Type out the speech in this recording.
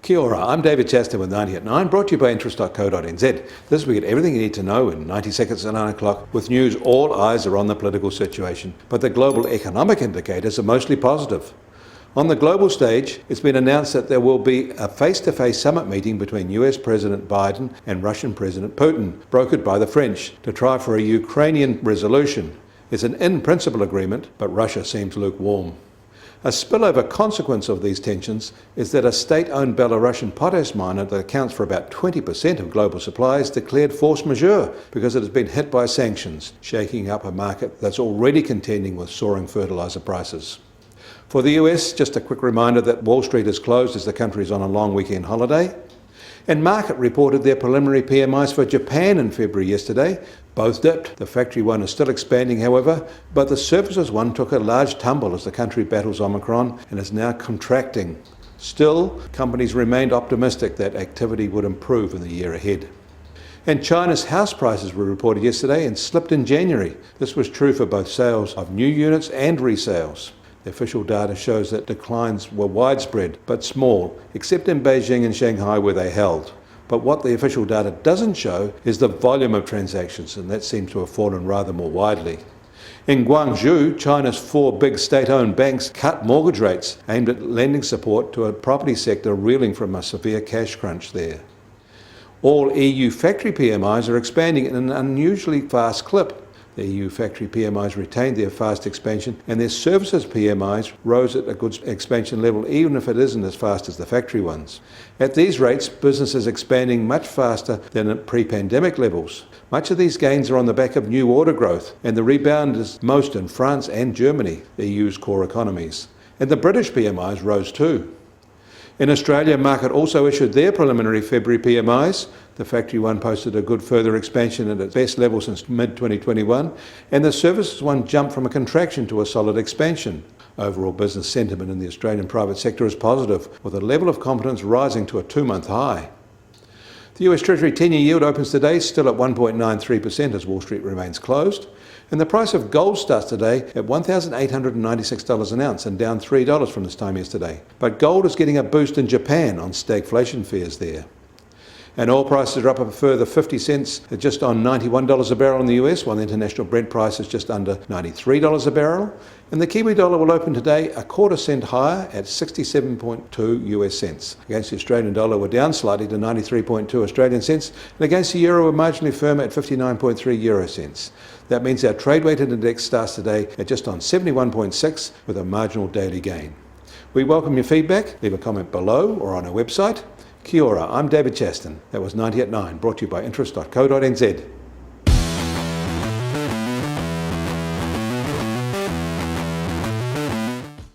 Kia ora, I'm David Chaston with 90 at 9, brought to you by interest.co.nz. This week, everything you need to know in 90 seconds at 9 o'clock. With news, all eyes are on the political situation, but the global economic indicators are mostly positive. On the global stage, it's been announced that there will be a face-to-face summit meeting between US President Biden and Russian President Putin, brokered by the French, to try for a Ukrainian resolution. It's an in-principle agreement, but Russia seems lukewarm. A spillover consequence of these tensions is that a state-owned Belarusian potash miner that accounts for about 20% of global supplies declared force majeure because it has been hit by sanctions, shaking up a market that's already contending with soaring fertilizer prices. For the US, just a quick reminder that Wall Street is closed as the country is on a long weekend holiday. And market reported their preliminary PMIs for Japan in February yesterday. Both dipped. The factory one is still expanding, however, but the services one took a large tumble as the country battles Omicron and is now contracting. Still, companies remained optimistic that activity would improve in the year ahead. And China's house prices were reported yesterday and slipped in January. This was true for both sales of new units and resales. The official data shows that declines were widespread but small, except in Beijing and Shanghai where they held. But what the official data doesn't show is the volume of transactions, and that seems to have fallen rather more widely. In Guangzhou, China's 4 big state-owned banks cut mortgage rates aimed at lending support to a property sector reeling from a severe cash crunch there. All EU factory PMIs are expanding at an unusually fast clip. The EU factory PMIs retained their fast expansion, and their services PMIs rose at a good expansion level, even if it isn't as fast as the factory ones. At these rates, business is expanding much faster than at pre-pandemic levels. Much of these gains are on the back of new order growth, and the rebound is most in France and Germany, the EU's core economies. And the British PMIs rose too. In Australia, market also issued their preliminary February PMIs. The factory one posted a good further expansion at its best level since mid-2021, and the services one jumped from a contraction to a solid expansion. Overall business sentiment in the Australian private sector is positive, with a level of confidence rising to a 2-month high. The US Treasury 10-year yield opens today still at 1.93% as Wall Street remains closed. And the price of gold starts today at $1,896 an ounce and down $3 from this time yesterday. But gold is getting a boost in Japan on stagflation fears there. And oil prices are up a further 50 cents at just on $91 a barrel in the US, while the international Brent price is just under $93 a barrel. And the Kiwi dollar will open today a quarter cent higher at 67.2 US cents. Against the Australian dollar, we're down slightly to 93.2 Australian cents, and against the euro, we're marginally firmer at 59.3 euro cents. That means our trade-weighted index starts today at just on 71.6 with a marginal daily gain. We welcome your feedback. Leave a comment below or on our website. Kia ora, I'm David Chaston. That was 90 at 9, brought to you by interest.co.nz.